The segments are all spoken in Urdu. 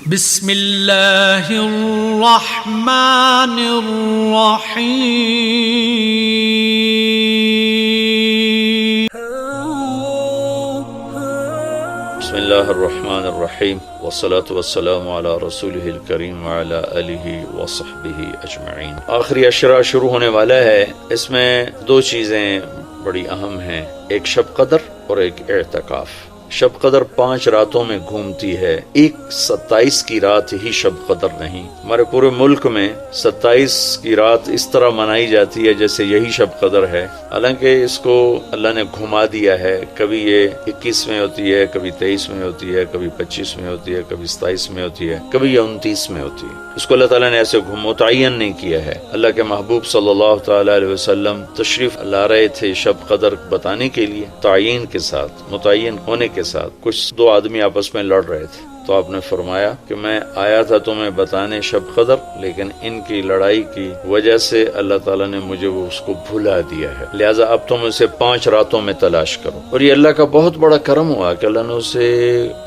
بسم اللہ الرحمن الرحیم. بسم اللہ الرحمن الرحیم والصلاة والسلام علی رسولہ الکریم وعلی آلہ وصحبہ اجمعین. آخری عشرہ شروع ہونے والا ہے. اس میں دو چیزیں بڑی اہم ہیں، ایک شب قدر اور ایک اعتکاف. شب قدر 5 راتوں میں گھومتی ہے، ایک 27 کی رات ہی شب قدر نہیں. ہمارے پورے ملک میں 27 کی رات اس طرح منائی جاتی ہے جیسے یہی شب قدر ہے، حالانکہ اس کو اللہ نے گھما دیا ہے. کبھی یہ 21 میں ہوتی ہے، کبھی 23 میں ہوتی ہے، کبھی 25 میں ہوتی ہے، کبھی 27 میں ہوتی ہے، کبھی یہ 29 میں ہوتی ہے. اس کو اللہ تعالیٰ نے ایسے متعین نہیں کیا ہے. اللہ کے محبوب صلی اللہ تعالیٰ علیہ وسلم تشریف لا رہے تھے شب قدر بتانے کے لیے، تعین کے ساتھ، متعین ہونے کے ساتھ. کچھ 2 آدمی آپس میں لڑ رہے تھے تو آپ نے فرمایا کہ میں آیا تھا تمہیں بتانے شب قدر، لیکن ان کی لڑائی کی وجہ سے اللہ تعالیٰ نے مجھے وہ اس کو بھلا دیا ہے، لہٰذا اب تم اسے 5 راتوں میں تلاش کرو. اور یہ اللہ کا بہت بڑا کرم ہوا کہ اللہ نے اسے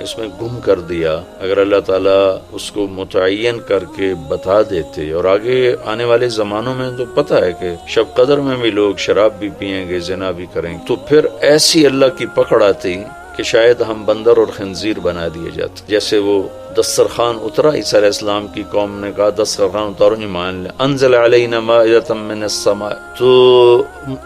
اس میں گم کر دیا. اگر اللہ تعالیٰ اس کو متعین کر کے بتا دیتے، اور آگے آنے والے زمانوں میں تو پتہ ہے کہ شب قدر میں بھی لوگ شراب بھی پئیں گے، زنا بھی کریں گے، تو پھر ایسی اللہ کی پکڑ آتی کہ شاید ہم بندر اور خنزیر بنا دیے جاتے. جیسے وہ دسترخوان اترا، عیسیٰ علیہ السلام کی قوم نے کہا دسترخوان اتارو، ایمان لے. انزل علینا مائدۃ من السماء، تو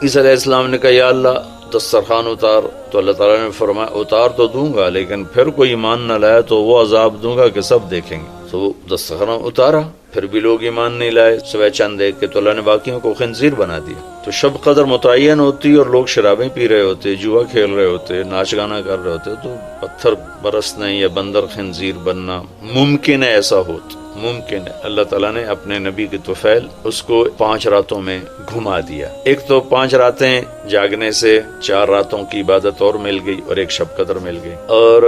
عیسیٰ علیہ السلام نے کہا یا اللہ دسترخوان اتار، تو اللہ تعالیٰ نے فرمایا اتار تو دوں گا، لیکن پھر کوئی ایمان نہ لایا تو وہ عذاب دوں گا کہ سب دیکھیں گے. تو وہ دسترخوان اتارا، پھر بھی لوگ ایمان نہیں لائے سوائے چند دیکھ کے، تو اللہ نے باقیوں کو خنزیر بنا دیا. تو شب قدر متعین ہوتی اور لوگ شرابیں پی رہے ہوتے، جوا کھیل رہے ہوتے، ناچ گانا کر رہے ہوتے، تو پتھر برسنے یا بندر خنزیر بننا ممکن ہے، ایسا ہوتا ممکن ہے. اللہ تعالیٰ نے اپنے نبی کی طفیل اس کو 5 راتوں میں گھما دیا. ایک تو 5 راتیں جاگنے سے 4 راتوں کی عبادت اور مل گئی اور ایک شب قدر مل گئی. اور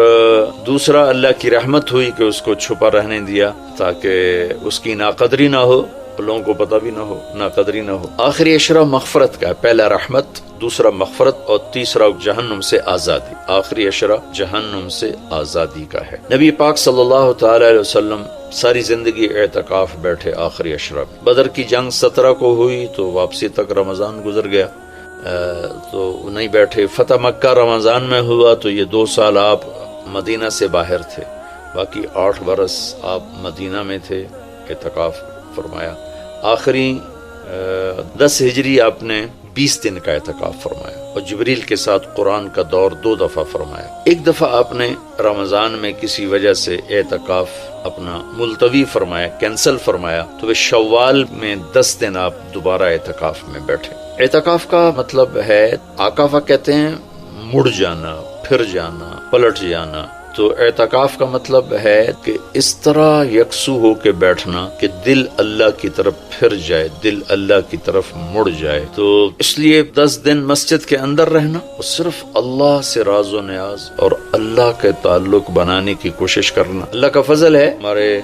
دوسرا اللہ کی رحمت ہوئی کہ اس کو چھپا رہنے دیا تاکہ اس کی ناقدری نہ ہو، لوگوں کو پتہ بھی نہ ہو، ناقدری نہ ہو. آخری عشرہ مغفرت کا ہے، پہلا رحمت، دوسرا مغفرت، اور تیسرا جہنم سے آزادی. آخری عشرہ جہنم سے آزادی کا ہے. نبی پاک صلی اللہ تعالی علیہ وسلم ساری زندگی اعتکاف بیٹھے. آخری عشرہ بدر کی جنگ 17 کو ہوئی تو واپسی تک رمضان گزر گیا، تو نہیں بیٹھے. فتح مکہ رمضان میں ہوا تو یہ 2 سال آپ مدینہ سے باہر تھے، باقی 8 برس آپ مدینہ میں تھے، اعتکاف فرمایا. آخری 10 ہجری آپ نے 20 دن کا اعتکاف فرمایا، اور جبریل کے ساتھ قرآن کا دور 2 دفعہ فرمایا. ایک دفعہ آپ نے رمضان میں کسی وجہ سے اعتکاف اپنا ملتوی فرمایا، کینسل فرمایا، تو وہ شوال میں 10 دن آپ دوبارہ اعتکاف میں بیٹھے. اعتکاف کا مطلب ہے، عاکفہ کہتے ہیں مڑ جانا، پھر جانا، پلٹ جانا. تو اعتکاف کا مطلب ہے کہ اس طرح یکسو ہو کے بیٹھنا کہ دل اللہ کی طرف پھر جائے، دل اللہ کی طرف مڑ جائے. تو اس لیے 10 دن مسجد کے اندر رہنا اور صرف اللہ سے راز و نیاز اور اللہ کے تعلق بنانے کی کوشش کرنا. اللہ کا فضل ہے، ہمارے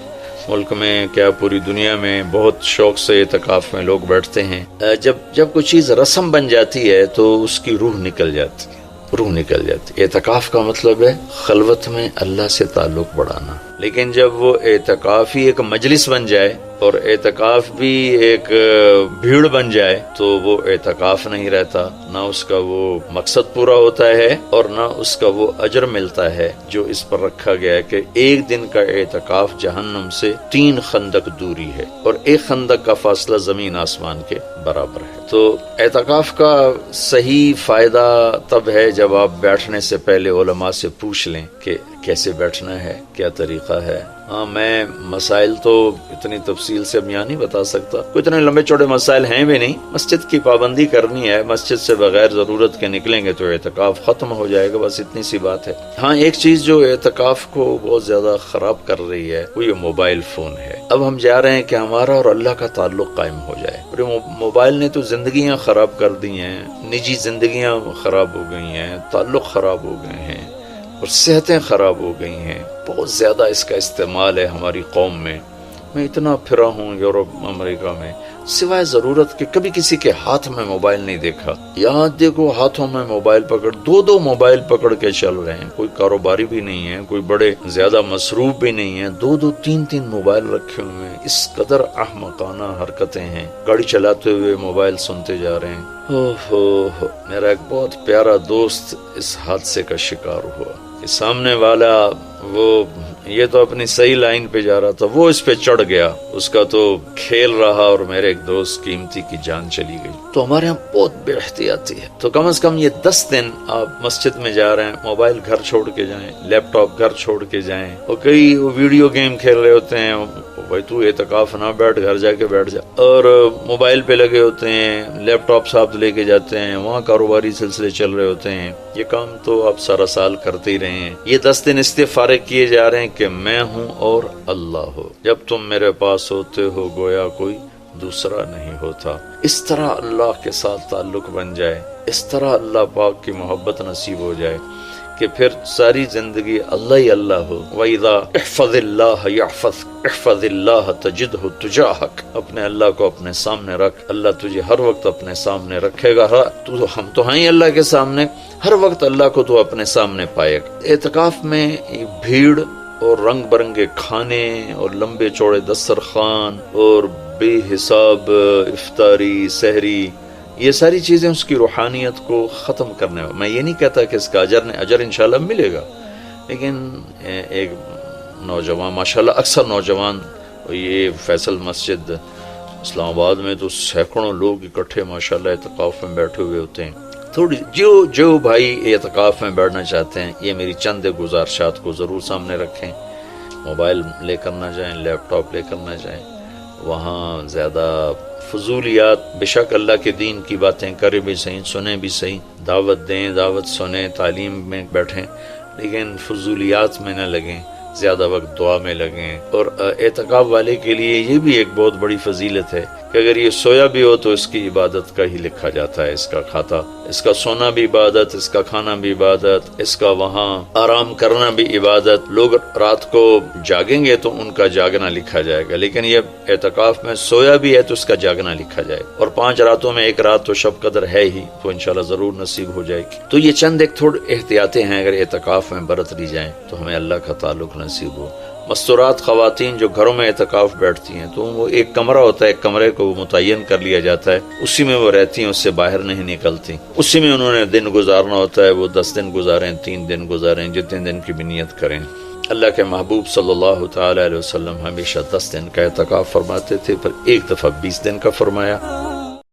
ملک میں کیا پوری دنیا میں بہت شوق سے اعتکاف میں لوگ بیٹھتے ہیں. جب کوئی چیز رسم بن جاتی ہے تو اس کی روح نکل جاتی ہے، روح نکل جاتی. اعتکاف کا مطلب ہے خلوت میں اللہ سے تعلق بڑھانا. لیکن جب وہ اعتکاف ہی ایک مجلس بن جائے اور اعتکاف بھی ایک بھیڑ بن جائے تو وہ اعتکاف نہیں رہتا، نہ اس کا وہ مقصد پورا ہوتا ہے اور نہ اس کا وہ اجر ملتا ہے جو اس پر رکھا گیا ہے کہ 1 دن کا اعتکاف جہنم سے 3 خندق دوری ہے، اور 1 خندق کا فاصلہ زمین آسمان کے برابر ہے. تو اعتکاف کا صحیح فائدہ تب ہے جب آپ بیٹھنے سے پہلے علماء سے پوچھ لیں کہ کیسے بیٹھنا ہے، کیا طریقہ ہے. میں مسائل تو اتنی تفصیل سے اب یہاں نہیں بتا سکتا، کوئی اتنے لمبے چوڑے مسائل ہیں بھی نہیں. مسجد کی پابندی کرنی ہے، مسجد سے بغیر ضرورت کے نکلیں گے تو اعتکاف ختم ہو جائے گا، بس اتنی سی بات ہے. ہاں ایک چیز جو اعتکاف کو بہت زیادہ خراب کر رہی ہے وہ یہ موبائل فون ہے. اب ہم جا رہے ہیں کہ ہمارا اور اللہ کا تعلق قائم ہو جائے، اور موبائل نے تو زندگیاں خراب کر دی ہیں، نجی زندگیاں خراب ہو گئی ہیں، تعلق خراب ہو گئے ہیں، اور صحتیں خراب ہو گئی ہیں. بہت زیادہ اس کا استعمال ہے ہماری قوم میں، میں اتنا پھرا ہوں یورپ امریکہ میں، سوائے ضرورت کہ کبھی کسی کے ہاتھ میں موبائل نہیں دیکھا۔ یہاں دیکھو ہاتھوں میں موبائل پکڑ، دو موبائل پکڑ کے چل رہے ہیں، کوئی کاروباری بھی نہیں ہے، کوئی بڑے زیادہ مصروف بھی نہیں ہے، دو تین موبائل رکھے ہوئے ہیں۔ اس قدر احمقانہ حرکتیں ہیں، گاڑی چلاتے ہوئے موبائل سنتے جا رہے ہیں۔ میرا ایک بہت پیارا دوست اس حادثے کا شکار ہوا کہ سامنے والا یہ تو اپنی صحیح لائن پہ جا رہا تھا، وہ اس پہ چڑھ گیا، اس کا تو کھیل رہا اور میرے ایک دوست قیمتی کی جان چلی گئی۔ تو ہمارے یہاں بہت بے احتیاطی ہے۔ تو کم از کم یہ 10 دن آپ مسجد میں جا رہے ہیں، موبائل گھر چھوڑ کے جائیں، لیپ ٹاپ گھر چھوڑ کے جائیں، اور کئی ویڈیو گیم کھیل رہے ہوتے ہیں، بھائی تو اعتکاف نہ بیٹھ، گھر جا کے بیٹھ جا، اور موبائل پہ لگے ہوتے ہیں، لیپ ٹاپ ساتھ لے کے جاتے ہیں، وہاں کاروباری سلسلے چل رہے ہوتے ہیں۔ یہ کام تو آپ سارا سال کرتے ہی رہے ہیں۔ یہ 10 دن اس لیے فارغ کیے جا رہے ہیں کہ میں ہوں اور اللہ ہو، جب تم میرے پاس ہوتے ہو گویا کوئی دوسرا نہیں ہوتا۔ اس طرح اللہ کے ساتھ تعلق بن جائے، اس طرح اللہ پاک کی محبت نصیب ہو جائے کہ پھر ساری زندگی اللہ ہی اللہ ہو۔ وَإِذَا احفظ اللَّهَ يَحْفَظْكَ احفظ اللَّهَ تَجِدْهُ تُجَاهَكَ، اپنے اللہ کو اپنے سامنے رکھ، اللہ تجھے ہر وقت اپنے سامنے رکھے گا۔ ہم تو ہیں اللہ کے سامنے، ہر وقت اللہ کو تو اپنے سامنے پائے گا۔ اعتکاف میں بھیڑ اور رنگ برنگے کھانے اور لمبے چوڑے دسترخوان اور بے حساب افطاری سحری، یہ ساری چیزیں اس کی روحانیت کو ختم کرنے میں، میں یہ نہیں کہتا کہ اس کا اجر انشاءاللہ ملے گا، لیکن ایک نوجوان ماشاءاللہ اکثر نوجوان، یہ فیصل مسجد اسلام آباد میں تو سینکڑوں لوگ اکٹھے ماشاءاللہ اعتکاف میں بیٹھے ہوئے ہوتے ہیں۔ تھوڑی جو بھائی اعتکاف میں بیٹھنا چاہتے ہیں، یہ میری چند گزارشات کو ضرور سامنے رکھیں۔ موبائل لے کر نہ جائیں، لیپ ٹاپ لے کر نہ جائیں، وہاں زیادہ فضولیات، بے شک اللہ کے دین کی باتیں کریں بھی صحیح، سنیں بھی صحیح، دعوت دیں، دعوت سنیں، تعلیم میں بیٹھیں، لیکن فضولیات میں نہ لگیں، زیادہ وقت دعا میں لگیں۔ اور اعتکاف والے کے لیے یہ بھی ایک بہت بڑی فضیلت ہے کہ اگر یہ سویا بھی ہو تو اس کی عبادت کا ہی لکھا جاتا ہے، اس کا کھاتا، اس کا سونا بھی عبادت، اس کا کھانا بھی عبادت، اس کا وہاں آرام کرنا بھی عبادت۔ لوگ رات کو جاگیں گے تو ان کا جاگنا لکھا جائے گا، لیکن یہ اعتکاف میں سویا بھی ہے تو اس کا جاگنا لکھا جائے گا، اور 5 راتوں میں ایک رات تو شب قدر ہے ہی، تو انشاءاللہ ضرور نصیب ہو جائے گی۔ تو یہ چند ایک تھوڑے احتیاطیں ہیں، اگر اعتکاف میں برت لی جائیں تو ہمیں اللہ کا تعلق نصیب ہو۔ مستورات خواتین جو گھروں میں اعتکاف بیٹھتی ہیں تو وہ ایک کمرہ ہوتا ہے، ایک کمرے کو متعین کر لیا جاتا ہے، اسی میں وہ رہتی ہیں، اس سے باہر نہیں نکلتی، اسی میں انہوں نے دن گزارنا ہوتا ہے۔ وہ 10 دن گزاریں، 3 دن گزاریں، جتنے دن کی بھی نیت کریں۔ اللہ کے محبوب صلی اللہ تعالی علیہ وسلم ہمیشہ 10 دن کا اعتکاف فرماتے تھے، پھر ایک دفعہ 20 دن کا فرمایا۔